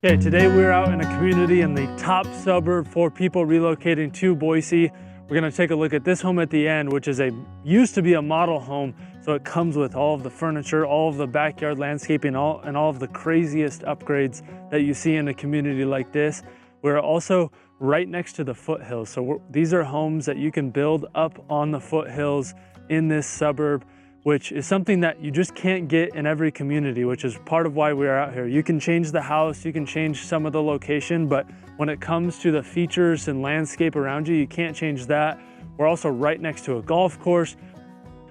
Okay, today we're out in a community in the top suburb for people relocating to Boise. We're gonna take a look at this home at the end, which is used to be a model home. So it comes with all of the furniture, all of the backyard landscaping, and all of the craziest upgrades that you see in a community like this. We're also right next to the foothills. So these are homes that you can build up on the foothills in this suburb, which is something that you just can't get in every community, which is part of why we are out here. You can change the house, you can change some of the location, but when it comes to the features and landscape around you, you can't change that. We're also right next to a golf course,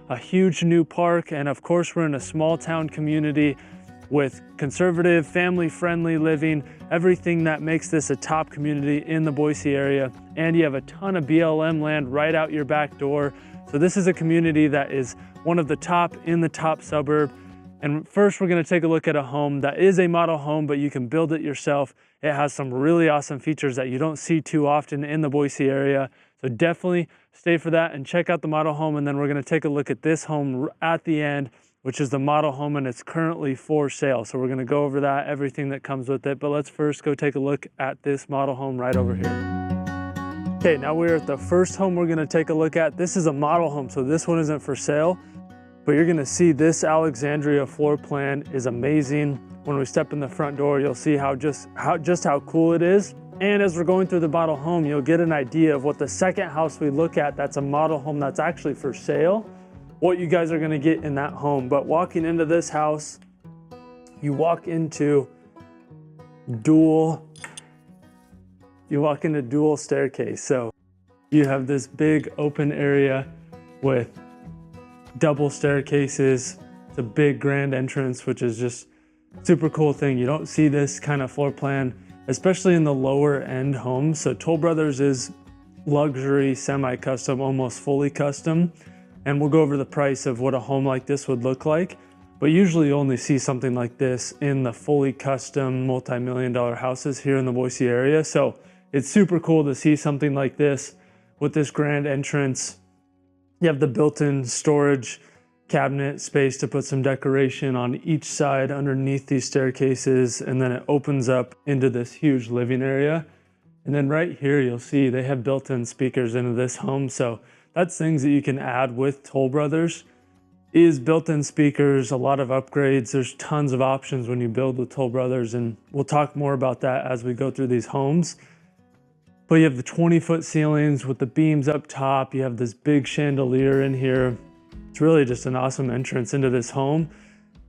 a huge new park, and of course we're in a small town community with conservative, family-friendly living, everything that makes this a top community in the Boise area. And you have a ton of BLM land right out your back door. So this is a community that is one of the top in the top suburb. And first we're gonna take a look at a home that is a model home, but you can build it yourself. It has some really awesome features that you don't see too often in the Boise area. So definitely stay for that and check out the model home. And then we're gonna take a look at this home at the end, which is the model home, and it's currently for sale. So we're gonna go over that, everything that comes with it. But let's first go take a look at this model home right over here. Okay, now we're at the first home we're gonna take a look at. This is a model home, so this one isn't for sale, but you're gonna see this Alexandria floor plan is amazing. When we step in the front door, you'll see just how cool it is. And as we're going through the model home, you'll get an idea of what the second house we look at that's a model home that's actually for sale, what you guys are gonna get in that home. But walking into this house, you walk into dual staircase. So you have this big open area with double staircases. It's a big grand entrance, which is just super cool thing. You don't see this kind of floor plan, especially in the lower end homes. So Toll Brothers is luxury, semi-custom, almost fully custom. And we'll go over the price of what a home like this would look like. But usually you only see something like this in the fully custom multi-million-dollar houses here in the Boise area. So it's super cool to see something like this with this grand entrance. You have the built-in storage cabinet space to put some decoration on each side underneath these staircases, and then it opens up into this huge living area. And then right here you'll see they have built-in speakers into this home. So that's things that you can add with Toll Brothers is built-in speakers, a lot of upgrades. There's tons of options when you build with Toll Brothers, and we'll talk more about that as we go through these homes. But you have the 20-foot ceilings with the beams up top. You have this big chandelier in here. It's really just an awesome entrance into this home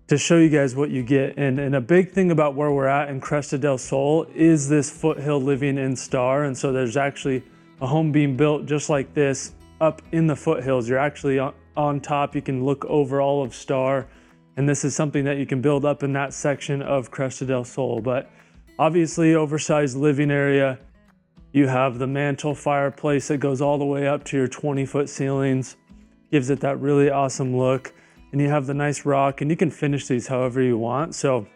to show you guys what you get. And a big thing about where we're at in Cresta Del Sol is this foothill living in Star. And so there's actually a home being built just like this up in the foothills. You're actually on top. You can look over all of Star. And this is something that you can build up in that section of Cresta Del Sol. But obviously oversized living area. You have the mantle fireplace that goes all the way up to your 20-foot ceilings. Gives it that really awesome look. And you have the nice rock, and you can finish these however you want. So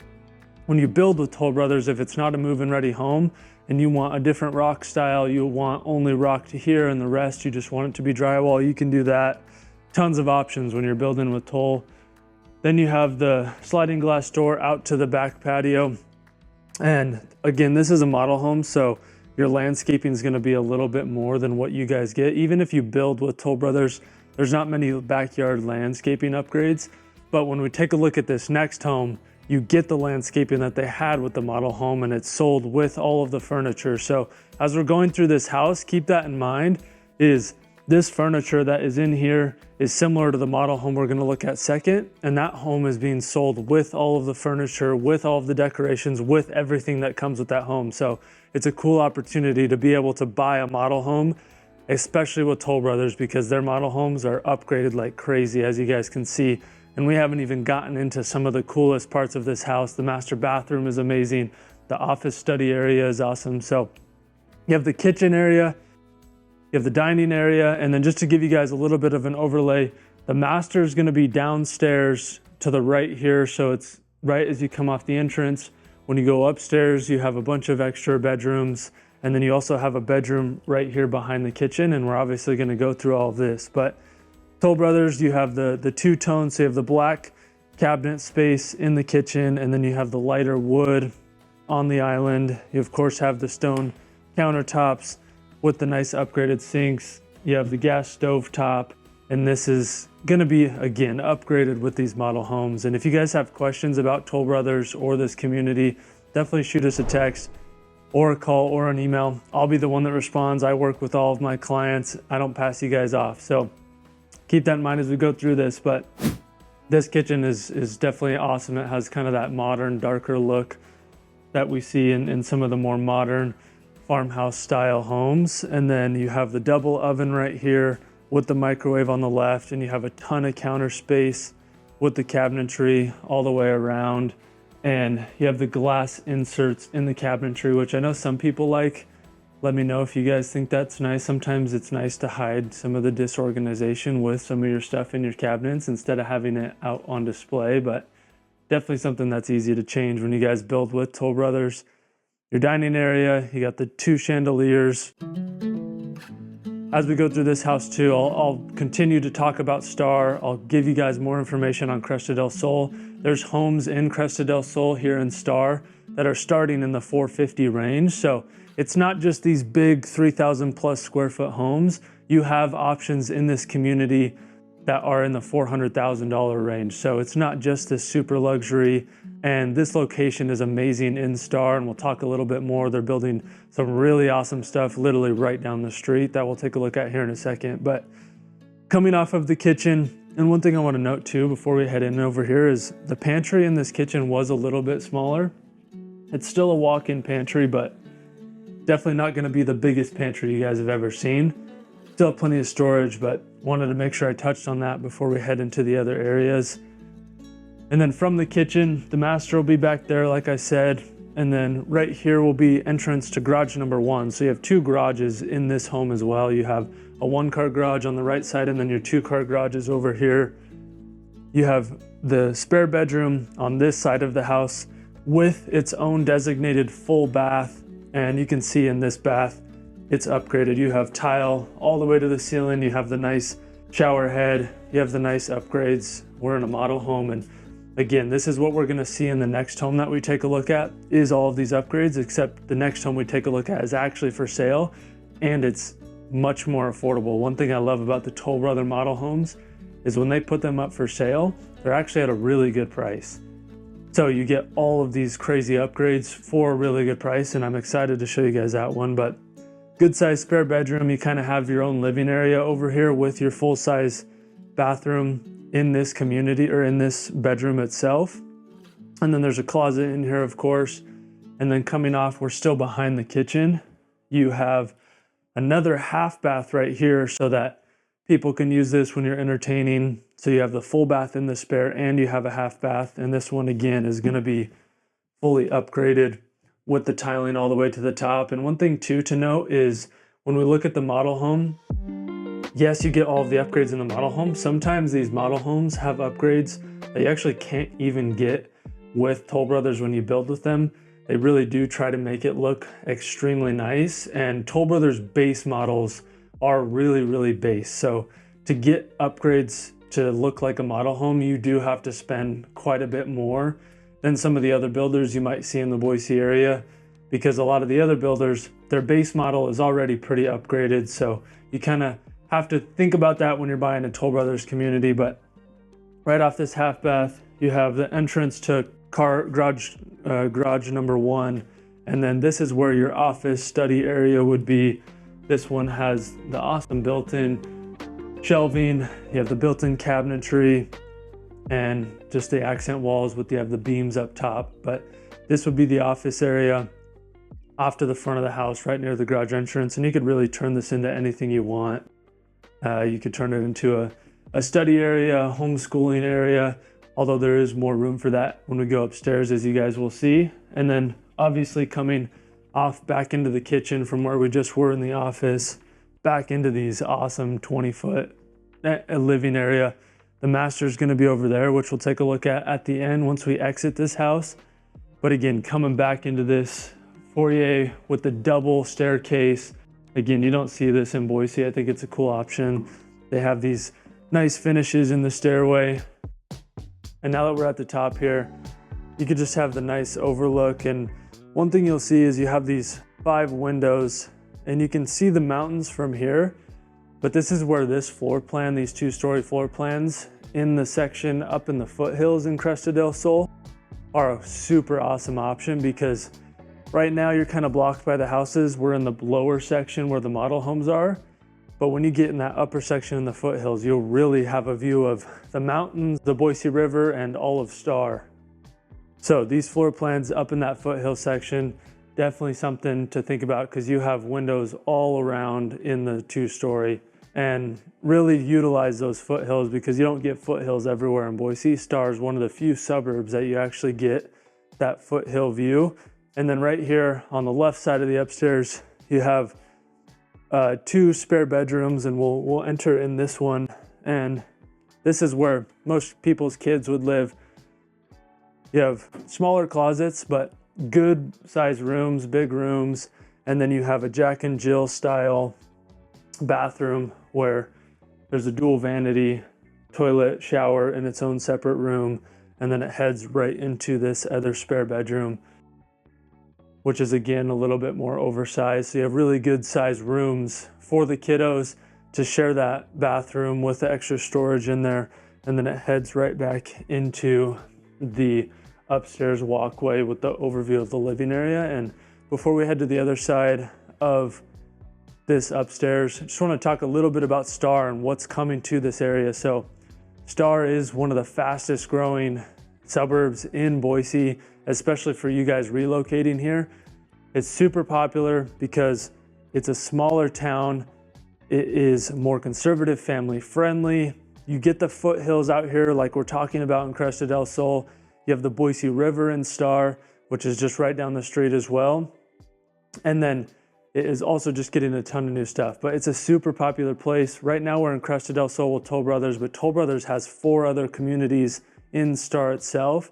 when you build with Toll Brothers, if it's not a move-in ready home and you want a different rock style, you want only rock to here and the rest you just want it to be drywall, you can do that. Tons of options when you're building with Toll. Then you have the sliding glass door out to the back patio. And again, this is a model home, so your landscaping is going to be a little bit more than what you guys get. Even if you build with Toll Brothers, there's not many backyard landscaping upgrades. But when we take a look at this next home, you get the landscaping that they had with the model home, and it's sold with all of the furniture. So as we're going through this house, keep that in mind, is this furniture that is in here is similar to the model home we're going to look at second. And that home is being sold with all of the furniture, with all of the decorations, with everything that comes with that home. So it's a cool opportunity to be able to buy a model home, especially with Toll Brothers, because their model homes are upgraded like crazy, as you guys can see. And we haven't even gotten into some of the coolest parts of this house. The master bathroom is amazing. The office study area is awesome. So you have the kitchen area, you have the dining area, and then just to give you guys a little bit of an overlay, the master is going to be downstairs to the right here. So it's right as you come off the entrance. When you go upstairs, you have a bunch of extra bedrooms, and then you also have a bedroom right here behind the kitchen, and we're obviously going to go through all of this. But Toll Brothers, you have the two-tone, so you have the black cabinet space in the kitchen, and then you have the lighter wood on the island. You of course have the stone countertops with the nice upgraded sinks. You have the gas stove top, and this is gonna be, again, upgraded with these model homes. And if you guys have questions about Toll Brothers or this community, definitely shoot us a text or a call or an email. I'll be the one that responds. I work with all of my clients. I don't pass you guys off. So keep that in mind as we go through this. But this kitchen is definitely awesome. It has kind of that modern, darker look that we see in some of the more modern farmhouse style homes. And then you have the double oven right here with the microwave on the left, and you have a ton of counter space with the cabinetry all the way around. And you have the glass inserts in the cabinetry, which I know some people like. Let me know if you guys think that's nice. Sometimes it's nice to hide some of the disorganization with some of your stuff in your cabinets instead of having it out on display, but definitely something that's easy to change when you guys build with Toll Brothers. Your dining area, you got the 2 chandeliers. As we go through this house too, I'll continue to talk about Star. I'll give you guys more information on Cresta Del Sol. There's homes in Cresta Del Sol here in Star that are starting in the 450 range. So it's not just these big 3,000 plus square foot homes. You have options in this community that are in the $400,000 range. So it's not just this super luxury. And this location is amazing in Star, and we'll talk a little bit more. They're building some really awesome stuff literally right down the street that we'll take a look at here in a second. But coming off of the kitchen, and one thing I want to note too before we head in over here is the pantry in this kitchen was a little bit smaller. It's still a walk-in pantry, but definitely not going to be the biggest pantry you guys have ever seen. Still have plenty of storage, but wanted to make sure I touched on that before we head into the other areas. And then from the kitchen, the master will be back there, like I said. And then right here will be entrance to garage number 1. So you have 2 garages in this home as well. You have a 1-car garage on the right side, and then your 2-car garages over here. You have the spare bedroom on this side of the house with its own designated full bath. And you can see in this bath, it's upgraded. You have tile all the way to the ceiling. You have the nice shower head. You have the nice upgrades. We're in a model home, and again, this is what we're gonna see in the next home that we take a look at, is all of these upgrades, except the next home we take a look at is actually for sale, and it's much more affordable. One thing I love about the Toll Brother model homes is when they put them up for sale, they're actually at a really good price. So you get all of these crazy upgrades for a really good price, and I'm excited to show you guys that one. But good size spare bedroom. You kind of have your own living area over here with your full size bathroom in this community, or in this bedroom itself. And then there's a closet in here, of course. And then coming off, we're still behind the kitchen. You have another half bath right here so that people can use this when you're entertaining. So you have the full bath in the spare, and you have a half bath. And this one again is gonna be fully upgraded with the tiling all the way to the top. And one thing too to note is when we look at the model home, yes, you get all of the upgrades in the model home. Sometimes these model homes have upgrades that you actually can't even get with Toll Brothers when you build with them. They really do try to make it look extremely nice. And Toll Brothers base models are really, really base. So to get upgrades to look like a model home, you do have to spend quite a bit more than some of the other builders you might see in the Boise area, because a lot of the other builders, their base model is already pretty upgraded. So you kind of have to think about that when you're buying a Toll Brothers community. But right off this half bath, you have the entrance to garage number 1. And then this is where your office study area would be. This one has the awesome built-in shelving. You have the built-in cabinetry and just the accent walls with you have the beams up top. But this would be the office area off to the front of the house, right near the garage entrance. And you could really turn this into anything you want. You could turn it into a study area, a homeschooling area, although there is more room for that when we go upstairs, as you guys will see. And then obviously coming off back into the kitchen from where we just were in the office, back into these awesome 20-foot living area. The master is going to be over there, which we'll take a look at the end once we exit this house. But again, coming back into this foyer with the double staircase. Again, you don't see this in Boise. I think it's a cool option. They have these nice finishes in the stairway. And now that we're at the top here, you could just have the nice overlook. And one thing you'll see is you have these 5 windows and you can see the mountains from here, but this is where this floor plan, these 2-story floor plans in the section up in the foothills in Cresta Del Sol are a super awesome option, because right now you're kind of blocked by the houses. We're in the lower section where the model homes are, but when you get in that upper section in the foothills, you'll really have a view of the mountains, the Boise River, and all of Star. So these floor plans up in that foothill section, definitely something to think about, because you have windows all around in the 2-story, and really utilize those foothills, because you don't get foothills everywhere in Boise. Star is one of the few suburbs that you actually get that foothill view. And then right here on the left side of the upstairs, you have 2 spare bedrooms, and we'll enter in this one. And this is where most people's kids would live. You have smaller closets, but good sized rooms, big rooms. And then you have a Jack and Jill style bathroom where there's a dual vanity, toilet, shower in its own separate room. And then it heads right into this other spare bedroom, which is again a little bit more oversized. So you have really good sized rooms for the kiddos to share that bathroom with the extra storage in there. And then it heads right back into the upstairs walkway with the overview of the living area. And before we head to the other side of this upstairs, I just want to talk a little bit about Star and what's coming to this area. So Star is one of the fastest growing suburbs in Boise, especially for you guys relocating here. It's super popular because it's a smaller town. It is more conservative, family friendly. You get the foothills out here like we're talking about in Cresta Del Sol. You have the Boise River in Star, which is just right down the street as well. And then it is also just getting a ton of new stuff, but it's a super popular place. Right now we're in Cresta Del Sol with Toll Brothers, but Toll Brothers has 4 other communities in Star itself.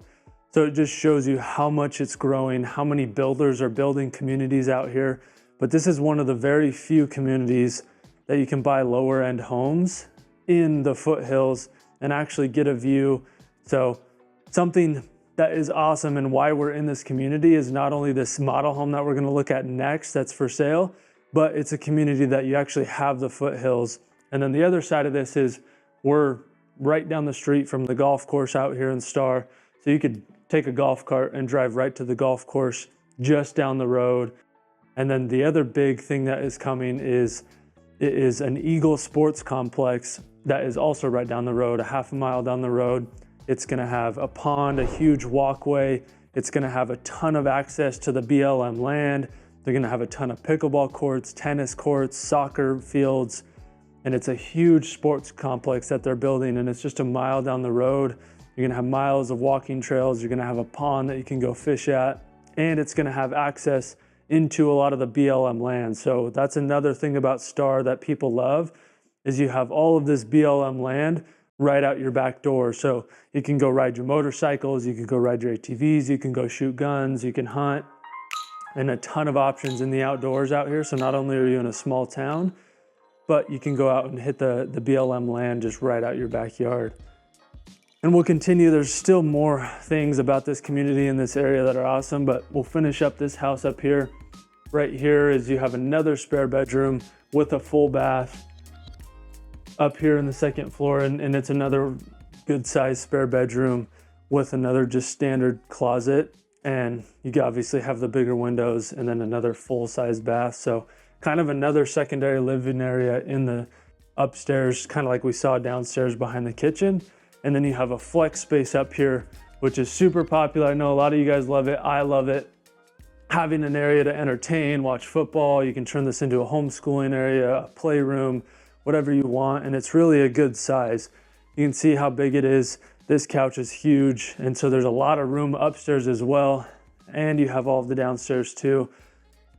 So it just shows you how much it's growing, how many builders are building communities out here. But this is one of the very few communities that you can buy lower end homes in the foothills and actually get a view. So something that is awesome, and why we're in this community, is not only this model home that we're going to look at next that's for sale, but it's a community that you actually have the foothills. And then the other side of this is we're right down the street from the golf course out here in Star. So you could take a golf cart and drive right to the golf course just down the road. And then the other big thing that is coming is it is an Eagle Sports Complex that is also right down the road, a half a mile down the road. It's gonna have a pond, a huge walkway. It's gonna have a ton of access to the BLM land. They're gonna have a ton of pickleball courts, tennis courts, soccer fields, and it's a huge sports complex that they're building, and it's just a mile down the road. You're gonna have miles of walking trails. You're gonna have a pond that you can go fish at, and it's gonna have access into a lot of the BLM land. So that's another thing about Star that people love, is you have all of this BLM land right out your back door. So you can go ride your motorcycles, you can go ride your ATVs, you can go shoot guns, you can hunt, and a ton of options in the outdoors out here. So not only are you in a small town, but you can go out and hit the BLM land just right out your backyard. And we'll continue. There's still more things about this community in this area that are awesome, but we'll finish up this house up here. Right here is you have another spare bedroom with a full bath up here in the second floor, and it's another good sized spare bedroom with another just standard closet. And you obviously have the bigger windows and then another full size bath. So kind of another secondary living area in the upstairs, kind of like we saw downstairs behind the kitchen. And then you have a flex space up here, which is super popular. I know a lot of you guys love it. I love it. Having an area to entertain, watch football. You can turn this into a homeschooling area, a playroom, whatever you want. And it's really a good size. You can see how big it is. This couch is huge. And so there's a lot of room upstairs as well. And you have all of the downstairs too.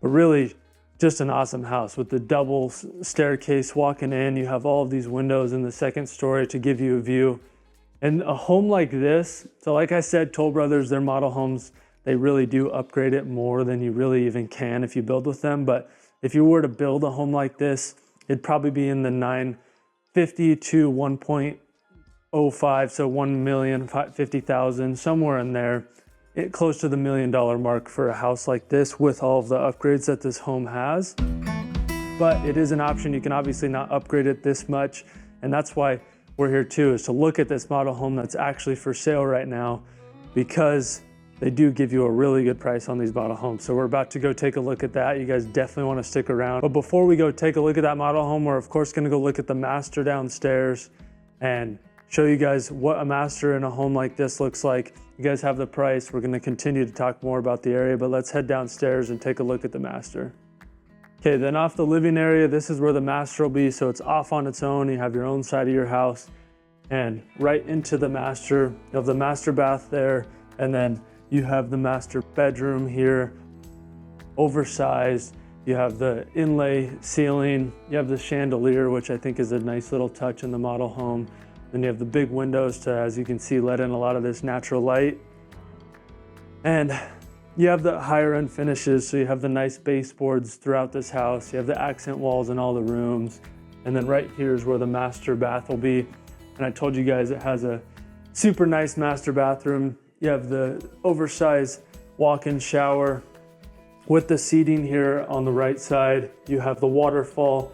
But really just an awesome house with the double staircase walking in. You have all of these windows in the second story to give you a view. And a home like this, so like I said, Toll Brothers, their model homes, they really do upgrade it more than you really even can if you build with them. But if you were to build a home like this, it'd probably be in the $950,000 to $1.05, so $1,050,000, somewhere in there. close to the $1 million mark for a house like this with all of the upgrades that this home has. But it is an option. You can obviously not upgrade it this much, and that's why we're here too, is to look at this model home that's actually for sale right now, because they do give you a really good price on these model homes. So we're about to go take a look at that. You guys definitely want to stick around. But before we go take a look at that model home, we're of course going to go look at the master downstairs and show you guys what a master in a home like this looks like. You guys have the price. We're going to continue to talk more about the area, but let's head downstairs and take a look at the master. Okay, then off the living area, this is where the master will be. So it's off on its own. You have your own side of your house, and right into the master. You have the master bath there, and then you have the master bedroom here, oversized. You have the inlay ceiling. You have the chandelier, which I think is a nice little touch in the model home. Then you have the big windows to, as you can see, let in a lot of this natural light. And you have the higher end finishes, so you have the nice baseboards throughout this house. You have the accent walls in all the rooms. And then right here is where the master bath will be. And I told you guys it has a super nice master bathroom. You have the oversized walk-in shower with the seating here on the right side. You have the waterfall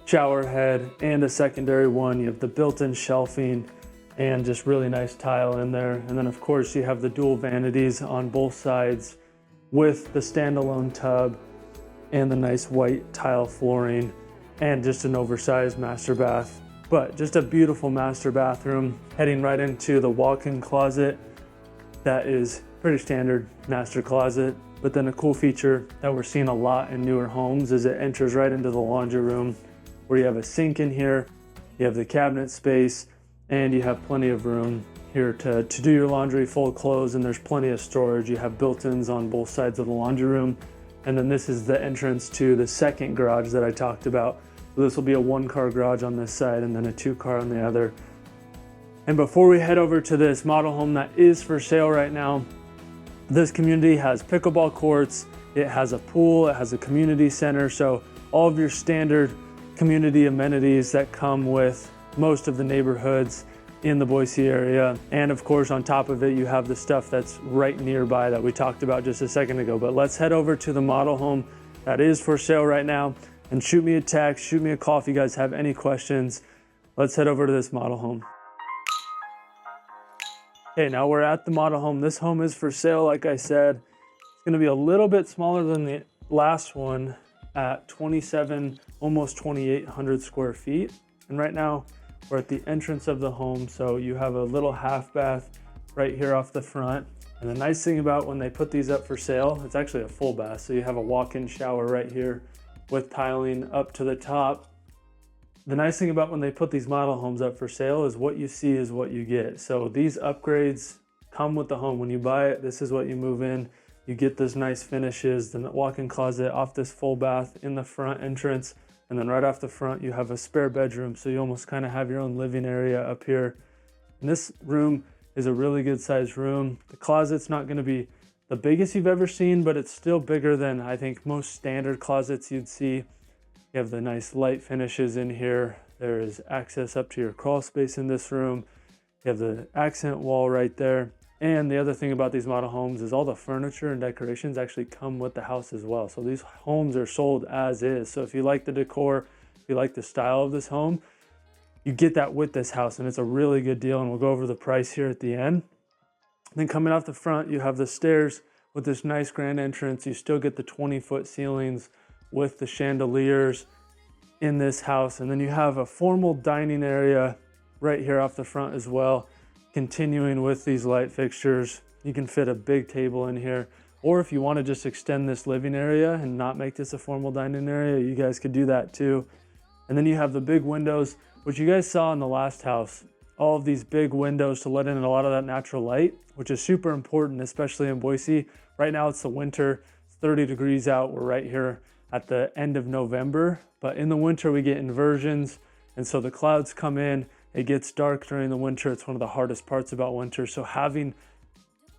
shower head and a secondary one. You have the built-in shelving and just really nice tile in there. And then of course you have the dual vanities on both sides with the standalone tub and the nice white tile flooring and just an oversized master bath. But just a beautiful master bathroom, heading right into the walk-in closet. That is pretty standard master closet. But then a cool feature that we're seeing a lot in newer homes is it enters right into the laundry room, where you have a sink in here, you have the cabinet space, and you have plenty of room here to do your laundry, fold clothes, and there's plenty of storage. You have built-ins on both sides of the laundry room. And then this is the entrance to the second garage that I talked about. So this will be a 1-car garage on this side and then a 2-car on the other. And before we head over to this model home that is for sale right now, this community has pickleball courts, it has a pool, it has a community center. So all of your standard community amenities that come with most of the neighborhoods in the Boise area. And of course, on top of it, you have the stuff that's right nearby that we talked about just a second ago. But let's head over to the model home that is for sale right now and shoot me a text, shoot me a call if you guys have any questions. Let's head over to this model home. Okay, now we're at the model home. This home is for sale, like I said. It's gonna be a little bit smaller than the last one at 27, almost 2,800 square feet. And right now, we're at the entrance of the home, so you have a little half bath right here off the front. And the nice thing about when they put these up for sale, it's actually a full bath. So you have a walk-in shower right here with tiling up to the top. The nice thing about when they put these model homes up for sale is what you see is what you get. So these upgrades come with the home. When you buy it, this is what you move in. You get those nice finishes, the walk-in closet off this full bath in the front entrance. And then right off the front, you have a spare bedroom. So you almost kind of have your own living area up here. And this room is a really good sized room. The closet's not going to be the biggest you've ever seen, but it's still bigger than I think most standard closets you'd see. You have the nice light finishes in here. There is access up to your crawl space in this room. You have the accent wall right there. And the other thing about these model homes is all the furniture and decorations actually come with the house as well. So these homes are sold as is. So if you like the decor, if you like the style of this home, you get that with this house, and it's a really good deal. And we'll go over the price here at the end. Then coming off the front, you have the stairs with this nice grand entrance. You still get the 20-foot ceilings with the chandeliers in this house. And then you have a formal dining area right here off the front as well. Continuing with these light fixtures, you can fit a big table in here. Or if you want to just extend this living area and not make this a formal dining area, you guys could do that too. And then you have the big windows, which you guys saw in the last house. All of these big windows to let in a lot of that natural light, which is super important, especially in Boise. Right now it's the winter, it's 30 degrees out. We're right here at the end of November, but in the winter we get inversions. And so the clouds come in, it gets dark during the winter. It's one of the hardest parts about winter. So having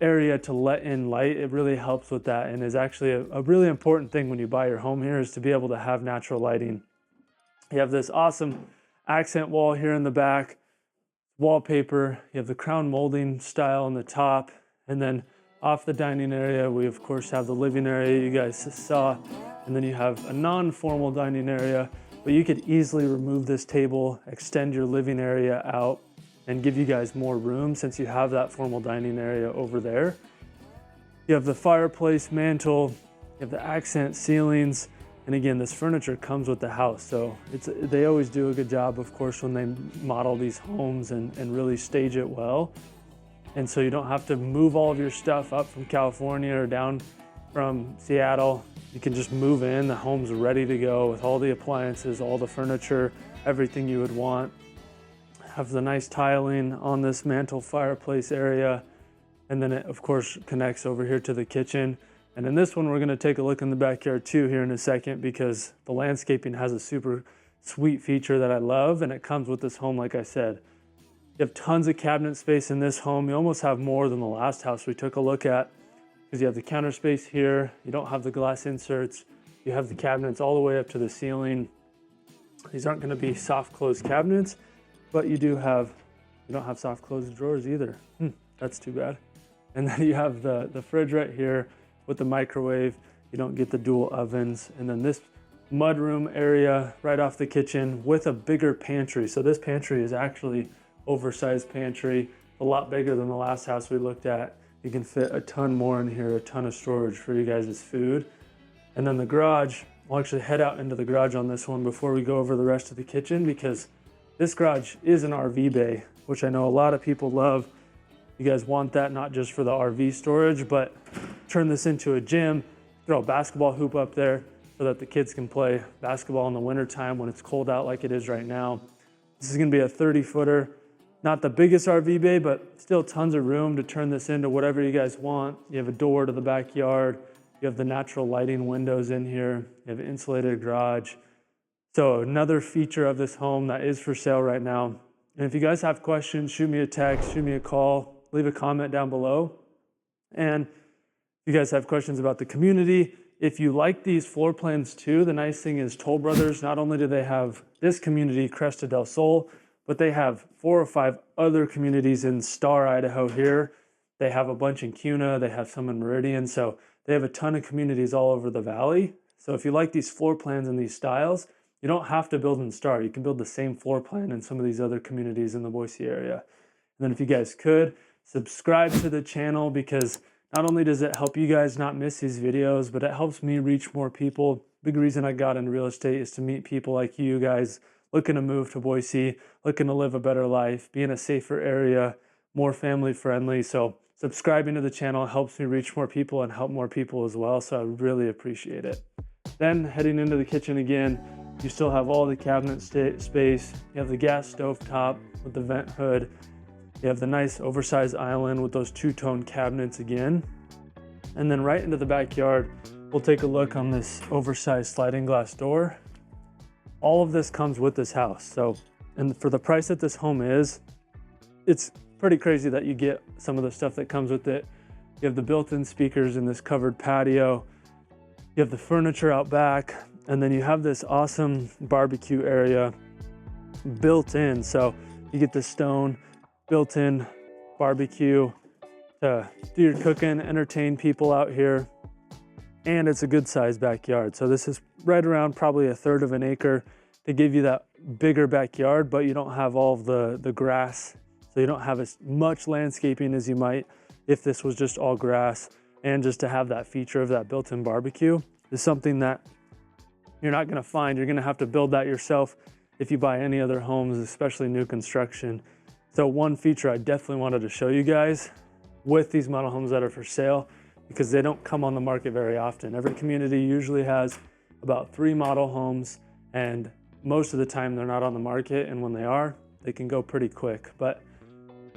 area to let in light, it really helps with that, and is actually a really important thing when you buy your home here, is to be able to have natural lighting. You have this awesome accent wall here in the back, wallpaper. You have the crown molding style on the top, and then Off the dining area, we of course have the living area you guys saw, and then you have a non-formal dining area, but you could easily remove this table, extend your living area out, and give you guys more room since you have that formal dining area over there. You have the fireplace mantle, you have the accent ceilings, and again, this furniture comes with the house, so they always do a good job, of course, when they model these homes and really stage it well. And so you don't have to move all of your stuff up from California or down from Seattle. You can just move in, the home's ready to go with all the appliances, all the furniture, everything you would want. Have the nice tiling on this mantle fireplace area, and then it of course connects over here to the kitchen. And in this one, we're gonna take a look in the backyard too here in a second, because the landscaping has a super sweet feature that I love, and it comes with this home, like I said. You have tons of cabinet space in this home. You almost have more than the last house we took a look at, because you have the counter space here, you don't have the glass inserts, you have the cabinets all the way up to the ceiling. These aren't gonna be soft closed cabinets, but you don't have soft closed drawers either. That's too bad. And then you have the fridge right here with the microwave. You don't get the dual ovens. And then this mudroom area right off the kitchen with a bigger pantry. So this pantry is actually oversized pantry, a lot bigger than the last house we looked at. You can fit a ton more in here, a ton of storage for you guys' food. And then the garage, we'll actually head out into the garage on this one before we go over the rest of the kitchen, because this garage is an RV bay, which I know a lot of people love. You guys want that not just for the RV storage, but turn this into a gym, throw a basketball hoop up there so that the kids can play basketball in the wintertime when it's cold out like it is right now. This is gonna be a 30-footer, not the biggest RV bay, but still tons of room to turn this into whatever you guys want. You have a door to the backyard, you have the natural lighting windows in here, you have an insulated garage. So another feature of this home that is for sale right now. And if you guys have questions, shoot me a text, shoot me a call, leave a comment down below. And if you guys have questions about the community, if you like these floor plans too, the nice thing is Toll Brothers, not only do they have this community, Cresta Del Sol, but they have 4 or 5 other communities in Star Idaho here. They have a bunch in Kuna, they have some in Meridian, so they have a ton of communities all over the valley. So if you like these floor plans and these styles, you don't have to build in Star. You can build the same floor plan in some of these other communities in the Boise area. And then if you guys could, subscribe to the channel, because not only does it help you guys not miss these videos, but it helps me reach more people. Big reason I got into real estate is to meet people like you guys looking to move to Boise, looking to live a better life, be in a safer area, more family friendly. So subscribing to the channel helps me reach more people and help more people as well. So I really appreciate it. Then heading into the kitchen again, you still have all the cabinet space. You have the gas stove top with the vent hood. You have the nice oversized island with those two-tone cabinets again. And then right into the backyard, we'll take a look on this oversized sliding glass door. All of this comes with this house. So, and for the price that this home is, it's pretty crazy that you get some of the stuff that comes with it. You have the built-in speakers in this covered patio. You have the furniture out back, and then you have this awesome barbecue area built in. So you get the stone built-in barbecue to do your cooking, entertain people out here. And it's a good sized backyard. So this is right around probably 1/3 of an acre to give you that bigger backyard, but you don't have all of the grass. So you don't have as much landscaping as you might if this was just all grass. And just to have that feature of that built-in barbecue is something that you're not gonna find. You're gonna have to build that yourself if you buy any other homes, especially new construction. So one feature I definitely wanted to show you guys with these model homes that are for sale, because they don't come on the market very often. Every community usually has about 3 model homes, and most of the time they're not on the market, and when they are, they can go pretty quick. But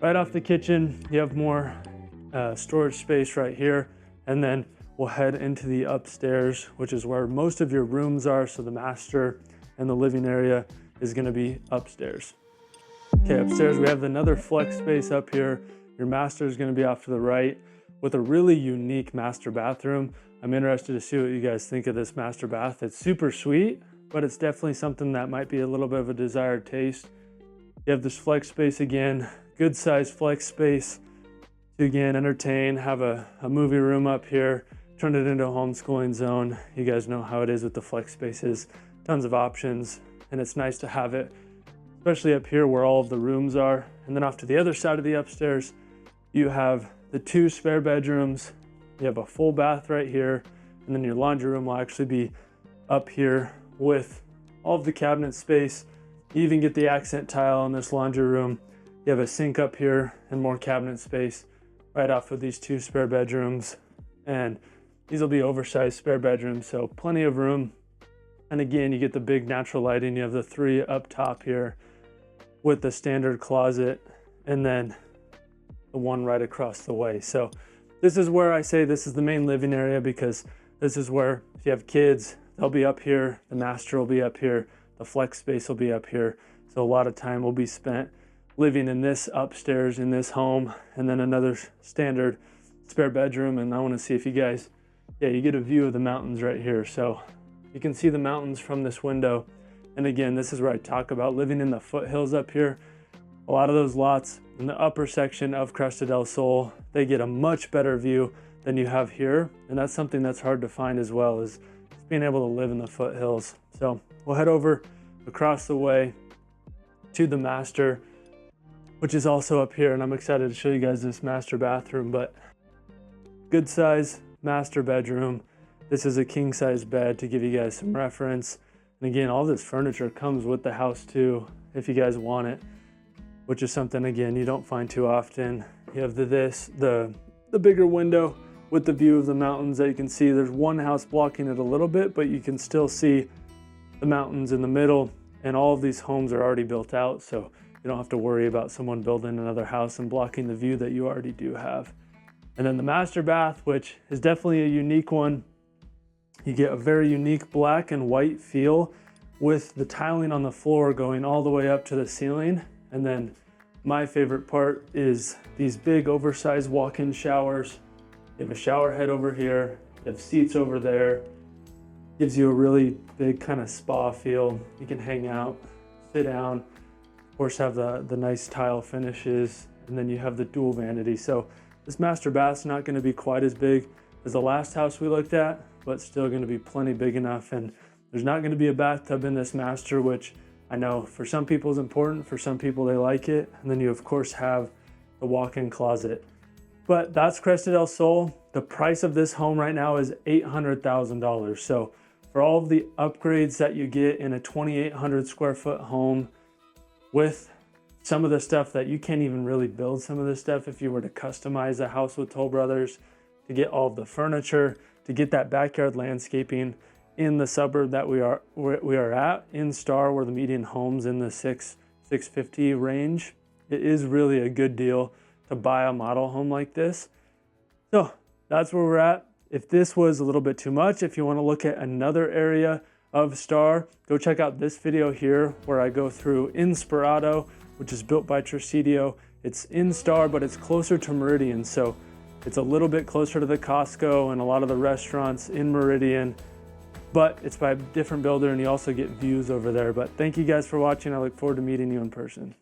right off the kitchen, you have more storage space right here, and then we'll head into the upstairs, which is where most of your rooms are. So the master and the living area is gonna be upstairs. Okay, upstairs we have another flex space up here. Your master is gonna be off to the right with a really unique master bathroom. I'm interested to see what you guys think of this master bath. It's super sweet, but it's definitely something that might be a little bit of a desired taste. You have this flex space again, good size flex space to again entertain, have a movie room up here, turn it into a homeschooling zone. You guys know how it is with the flex spaces, tons of options, and it's nice to have it, especially up here where all of the rooms are. And then off to the other side of the upstairs, you have the 2 spare bedrooms, you have a full bath right here, and then your laundry room will actually be up here with all of the cabinet space. You even get the accent tile in this laundry room. You have a sink up here and more cabinet space right off of these 2 spare bedrooms. And these will be oversized spare bedrooms, so plenty of room. And again, you get the big natural lighting. You have the 3 up top here with the standard closet, and then the one right across the way. So this is where I say this is the main living area, because this is where if you have kids, they'll be up here, the master will be up here, the flex space will be up here. So a lot of time will be spent living in this upstairs in this home, and then another standard spare bedroom. And I want to see if you guys, you get a view of the mountains right here. So you can see the mountains from this window. And again, this is where I talk about living in the foothills up here. A lot of those lots in the upper section of Cresta Del Sol, they get a much better view than you have here. And that's something that's hard to find as well, is being able to live in the foothills. So we'll head over across the way to the master, which is also up here. And I'm excited to show you guys this master bathroom, but good size master bedroom. This is a king size bed to give you guys some reference. And again, all this furniture comes with the house too, if you guys want it, which is something, again, you don't find too often. You have the bigger window with the view of the mountains that you can see. There's one house blocking it a little bit, but you can still see the mountains in the middle, and all of these homes are already built out, so you don't have to worry about someone building another house and blocking the view that you already do have. And then the master bath, which is definitely a unique one. You get a very unique black and white feel with the tiling on the floor going all the way up to the ceiling. And then my favorite part is these big oversized walk-in showers. You have a shower head over here, you have seats over there. Gives you a really big kind of spa feel. You can hang out, sit down, of course have the nice tile finishes, and then you have the dual vanity. So this master bath's not going to be quite as big as the last house we looked at, but still going to be plenty big enough. And there's not going to be a bathtub in this master, which I know for some people is important, for some people they like it. And then you of course have the walk-in closet. But that's Cresta Del Sol. The price of this home right now is $800,000. So for all of the upgrades that you get in a 2,800 square foot home, with some of the stuff that you can't even really build some of this stuff if you were to customize a house with Toll Brothers, to get all of the furniture, to get that backyard landscaping in the suburb that we are at in Star, where the median home's in the $650 range. It is really a good deal to buy a model home like this. So that's where we're at. If this was a little bit too much, if you want to look at another area of Star, go check out this video here where I go through Inspirado, which is built by Tresidio. It's in Star, but it's closer to Meridian. So it's a little bit closer to the Costco and a lot of the restaurants in Meridian, but it's by a different builder, and you also get views over there. But thank you guys for watching. I look forward to meeting you in person.